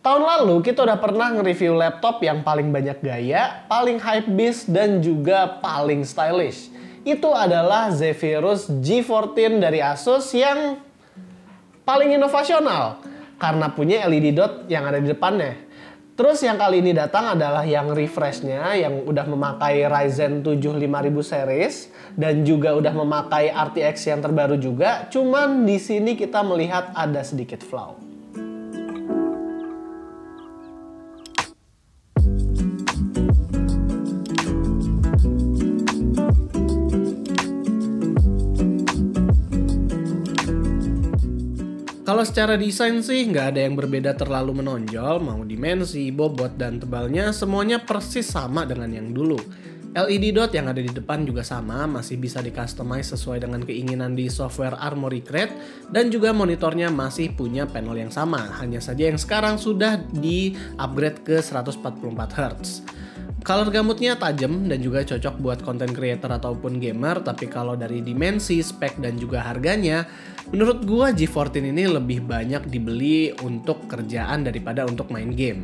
Tahun lalu kita udah pernah nge-review laptop yang paling banyak gaya, paling hypebeast, dan juga paling stylish. Itu adalah Zephyrus G14 dari Asus yang paling inovasional karena punya LED dot yang ada di depannya. Terus yang kali ini datang adalah yang refreshnya yang udah memakai Ryzen 7 5000 series dan juga udah memakai RTX yang terbaru juga. Cuman di sini kita melihat ada sedikit flaw. Kalau secara desain sih nggak ada yang berbeda terlalu menonjol, mau dimensi, bobot, dan tebalnya semuanya persis sama dengan yang dulu. LED dot yang ada di depan juga sama, masih bisa di-customize sesuai dengan keinginan di software Armoury Crate, dan juga monitornya masih punya panel yang sama, hanya saja yang sekarang sudah di-upgrade ke 144Hz. Color gamutnya tajam dan juga cocok buat content creator ataupun gamer, tapi kalau dari dimensi, spek, dan juga harganya, menurut gua G14 ini lebih banyak dibeli untuk kerjaan daripada untuk main game.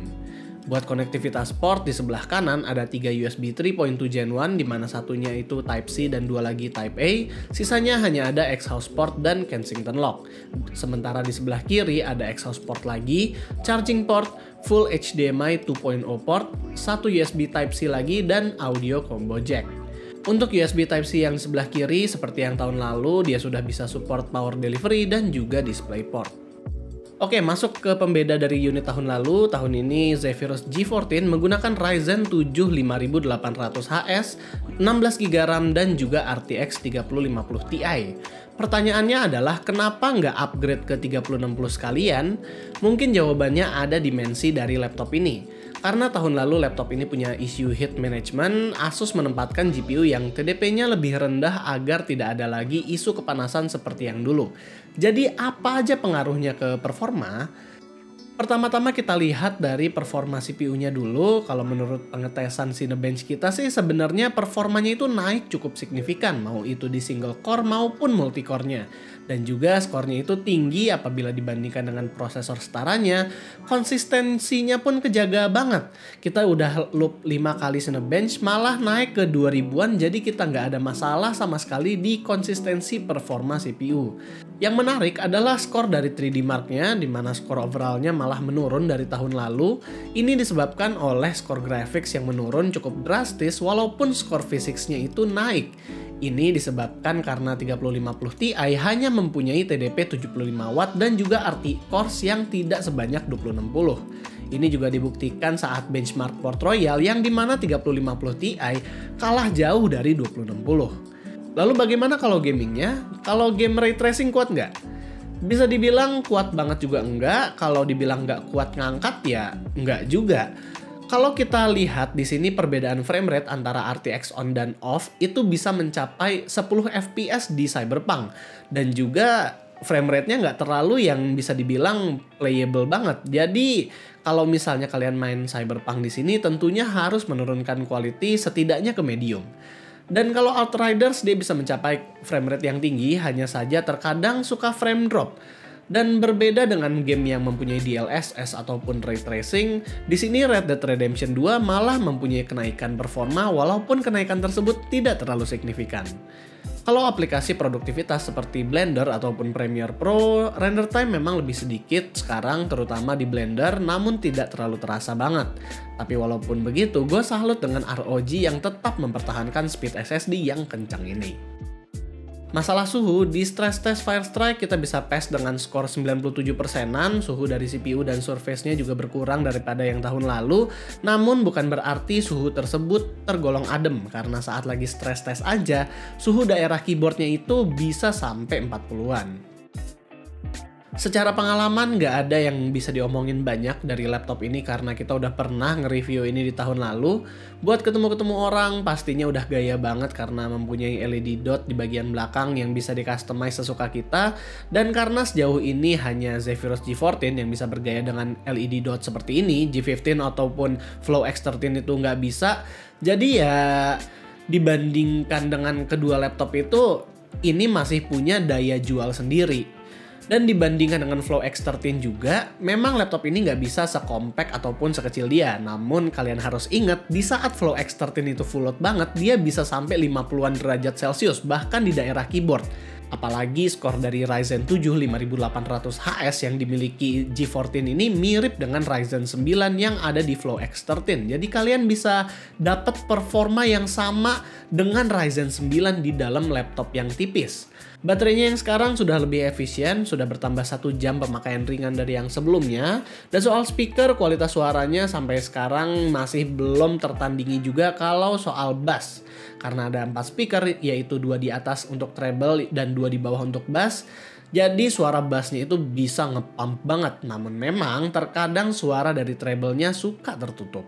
Buat konektivitas port di sebelah kanan ada 3 USB 3.2 Gen 1 di mana satunya itu Type C dan 2 lagi Type A, sisanya hanya ada Exhaust port dan Kensington lock. Sementara di sebelah kiri ada Exhaust port lagi, charging port, full HDMI 2.0 port, satu USB Type C lagi dan audio combo jack. Untuk USB Type C yang sebelah kiri seperti yang tahun lalu dia sudah bisa support power delivery dan juga DisplayPort. Oke, masuk ke pembeda dari unit tahun lalu. Tahun ini Zephyrus G14 menggunakan Ryzen 7 5800HS, 16GB RAM dan juga RTX 3050 Ti. Pertanyaannya adalah kenapa nggak upgrade ke 3060 sekalian? Mungkin jawabannya ada dimensi dari laptop ini. Karena tahun lalu laptop ini punya isu heat management, Asus menempatkan GPU yang TDP-nya lebih rendah agar tidak ada lagi isu kepanasan seperti yang dulu. Jadi apa aja pengaruhnya ke performa? Pertama-tama kita lihat dari performa CPU-nya dulu. Kalau menurut pengetesan Cinebench kita sih sebenarnya performanya itu naik cukup signifikan, mau itu di single core maupun multi core-nya. Dan juga skornya itu tinggi apabila dibandingkan dengan prosesor setaranya. Konsistensinya pun kejaga banget. Kita udah loop 5 kali Cinebench malah naik ke 2000-an, jadi kita nggak ada masalah sama sekali di konsistensi performa CPU. Yang menarik adalah skor dari 3D Mark-nya, di mana skor overall-nya malah menurun dari tahun lalu. Ini disebabkan oleh skor graphics yang menurun cukup drastis walaupun skor physics-nya itu naik. Ini disebabkan karena 3050 Ti hanya mempunyai TDP 75W dan juga RT cores yang tidak sebanyak 2060. Ini juga dibuktikan saat benchmark Port Royal yang dimana 3050 Ti kalah jauh dari 2060. Lalu bagaimana kalau gamingnya? Kalau game ray tracing kuat nggak? Bisa dibilang kuat banget juga enggak. Kalau dibilang nggak kuat ngangkat ya nggak juga. Kalau kita lihat di sini perbedaan frame rate antara RTX on dan off itu bisa mencapai 10 FPS di Cyberpunk. Dan juga frame rate-nya nggak terlalu yang bisa dibilang playable banget. Jadi kalau misalnya kalian main Cyberpunk di sini tentunya harus menurunkan quality setidaknya ke medium. Dan kalau Outriders dia bisa mencapai frame rate yang tinggi, hanya saja terkadang suka frame drop. Dan berbeda dengan game yang mempunyai DLSS ataupun ray tracing, di sini Red Dead Redemption 2 malah mempunyai kenaikan performa walaupun kenaikan tersebut tidak terlalu signifikan. Kalau aplikasi produktivitas seperti Blender ataupun Premiere Pro, render time memang lebih sedikit sekarang terutama di Blender, namun tidak terlalu terasa banget. Tapi walaupun begitu, gue salut dengan ROG yang tetap mempertahankan speed SSD yang kencang ini. Masalah suhu, di stress test Firestrike kita bisa pass dengan skor 97%-an, suhu dari CPU dan surface-nya juga berkurang daripada yang tahun lalu, namun bukan berarti suhu tersebut tergolong adem, karena saat lagi stress test aja, suhu daerah keyboardnya itu bisa sampai 40-an. Secara pengalaman nggak ada yang bisa diomongin banyak dari laptop ini karena kita udah pernah nge-review ini di tahun lalu. Buat ketemu-ketemu orang pastinya udah gaya banget karena mempunyai LED dot di bagian belakang yang bisa di-customize sesuka kita. Dan karena sejauh ini hanya Zephyrus G14 yang bisa bergaya dengan LED dot seperti ini, G15 ataupun Flow X13 itu nggak bisa. Jadi ya dibandingkan dengan kedua laptop itu, ini masih punya daya jual sendiri. Dan dibandingkan dengan Flow X13 juga, memang laptop ini nggak bisa sekompak ataupun sekecil dia. Namun kalian harus ingat, di saat Flow X13 itu full load banget, dia bisa sampai 50-an derajat Celcius, bahkan di daerah keyboard. Apalagi skor dari Ryzen 7 5800HS yang dimiliki G14 ini mirip dengan Ryzen 9 yang ada di Flow X13. Jadi kalian bisa dapat performa yang sama dengan Ryzen 9 di dalam laptop yang tipis. Baterainya yang sekarang sudah lebih efisien, sudah bertambah 1 jam pemakaian ringan dari yang sebelumnya. Dan soal speaker, kualitas suaranya sampai sekarang masih belum tertandingi juga kalau soal bass. Karena ada 4 speaker, yaitu 2 di atas untuk treble dan 2 di bawah untuk bass. Jadi suara bassnya itu bisa nge-pump banget. Namun memang terkadang suara dari treble-nya suka tertutup.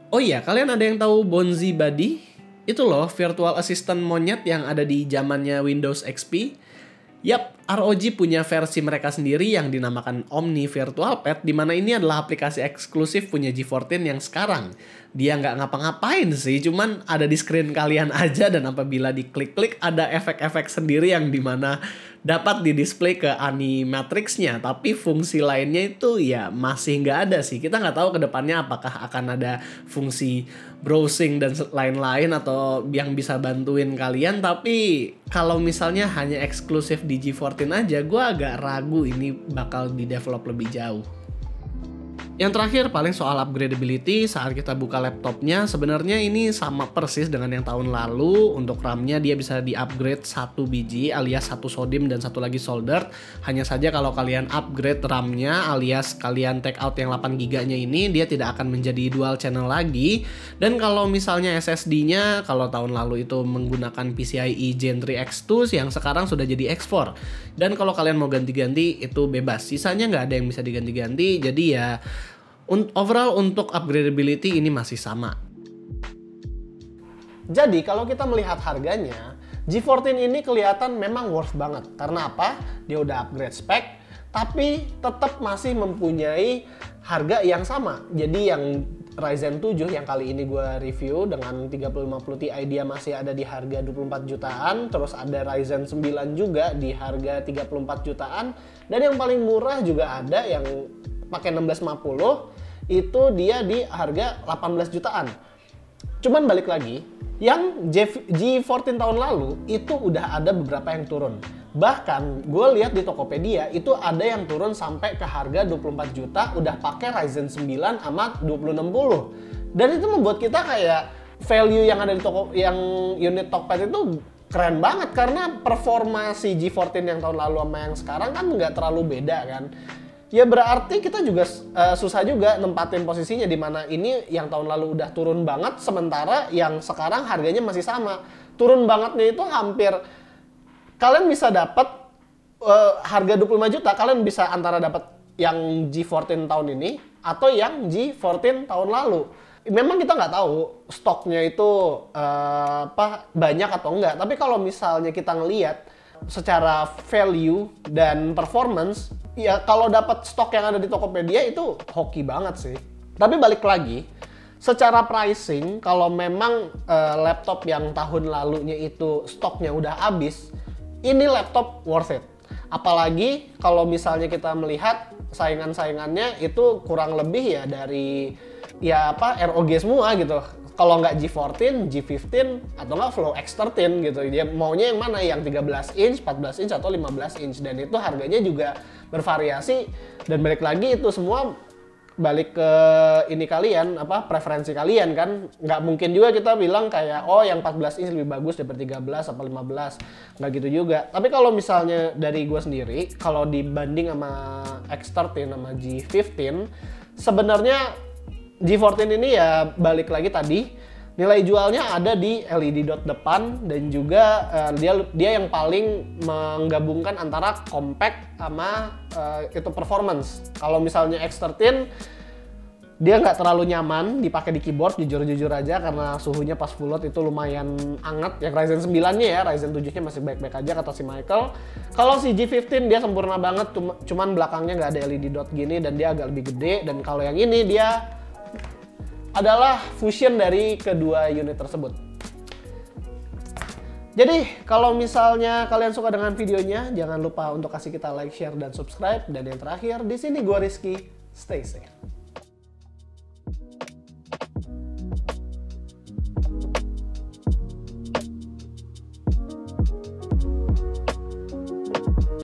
Oh iya, kalian ada yang tahu Bonzi Buddy? Itu loh, virtual assistant monyet yang ada di zamannya Windows XP. Yap, ROG punya versi mereka sendiri yang dinamakan Omni Virtual Pet, di mana ini adalah aplikasi eksklusif punya G14 yang sekarang. Dia nggak ngapa-ngapain sih, cuman ada di screen kalian aja, dan apabila diklik-klik ada efek-efek sendiri yang dimana dapat di-display ke animatrix-nya. Tapi fungsi lainnya itu ya masih nggak ada sih. Kita nggak tahu ke depannya apakah akan ada fungsi browsing dan lain-lain atau yang bisa bantuin kalian. Tapi kalau misalnya hanya eksklusif di G14 aja, gue agak ragu ini bakal di-develop lebih jauh. Yang terakhir paling soal upgradability. Saat kita buka laptopnya, sebenarnya ini sama persis dengan yang tahun lalu. Untuk RAM-nya dia bisa di-upgrade 1 biji alias 1 SODIMM dan 1 lagi soldered. Hanya saja kalau kalian upgrade RAM-nya alias kalian take out yang 8 GB-nya ini, dia tidak akan menjadi dual channel lagi. Dan kalau misalnya SSD-nya, kalau tahun lalu itu menggunakan PCIe Gen 3 X2 yang sekarang sudah jadi X4. Dan kalau kalian mau ganti-ganti itu bebas. Sisanya nggak ada yang bisa diganti-ganti. Jadi ya overall untuk upgradability ini masih sama. Jadi kalau kita melihat harganya, G14 ini kelihatan memang worth banget. Karena apa? Dia udah upgrade spek, tapi tetap masih mempunyai harga yang sama. Jadi yang Ryzen 7 yang kali ini gue review dengan 3050 Ti dia masih ada di harga 24 jutaan. Terus ada Ryzen 9 juga di harga 34 jutaan. Dan yang paling murah juga ada yang pakai 1650, itu dia di harga 18 jutaan. Cuman balik lagi, yang G14 tahun lalu itu udah ada beberapa yang turun. Bahkan gue lihat di Tokopedia itu ada yang turun sampai ke harga 24 juta udah pakai Ryzen 9 sama 2060. Dan itu membuat kita kayak value yang ada di yang unit Tokped itu keren banget, karena performa si G14 yang tahun lalu sama yang sekarang kan nggak terlalu beda kan. Ya berarti kita juga susah juga nempatin posisinya, di mana ini yang tahun lalu udah turun banget, sementara yang sekarang harganya masih sama. Turun bangetnya itu hampir, kalian bisa dapat harga 25 juta, kalian bisa antara dapat yang G14 tahun ini atau yang G14 tahun lalu. Memang kita nggak tahu stoknya itu banyak atau enggak, tapi kalau misalnya kita ngelihat secara value dan performance, ya kalau dapat stok yang ada di Tokopedia itu hoki banget sih. Tapi balik lagi, secara pricing, kalau memang laptop yang tahun lalunya itu stoknya udah habis, ini laptop worth it. Apalagi kalau misalnya kita melihat saingan-saingannya itu kurang lebih ya dari ROG semua gitu. Kalau nggak G14, G15, atau nggak Flow X13 gitu. Dia maunya yang mana? Yang 13 inch, 14 inch, atau 15 inch. Dan itu harganya juga bervariasi. Dan balik lagi itu semua balik ke ini kalian, preferensi kalian kan. Nggak mungkin juga kita bilang kayak, oh yang 14 inch lebih bagus daripada 13 atau 15. Nggak gitu juga. Tapi kalau misalnya dari gue sendiri, kalau dibanding sama X13 sama G15, sebenarnya G14 ini ya balik lagi tadi, nilai jualnya ada di LED dot depan, dan juga dia yang paling menggabungkan antara compact sama itu performance. Kalau misalnya X13 dia nggak terlalu nyaman dipakai di keyboard, jujur aja, karena suhunya pas full load itu lumayan anget. Yang Ryzen 9-nya ya, Ryzen 7-nya masih baik-baik aja kata si Michael. Kalau si G15 dia sempurna banget, cuman belakangnya nggak ada LED dot gini dan dia agak lebih gede. Dan kalau yang ini dia adalah fusion dari kedua unit tersebut. Jadi kalau misalnya kalian suka dengan videonya, jangan lupa untuk kasih kita like, share, dan subscribe. Dan yang terakhir, di sini gua Rizky, stay safe.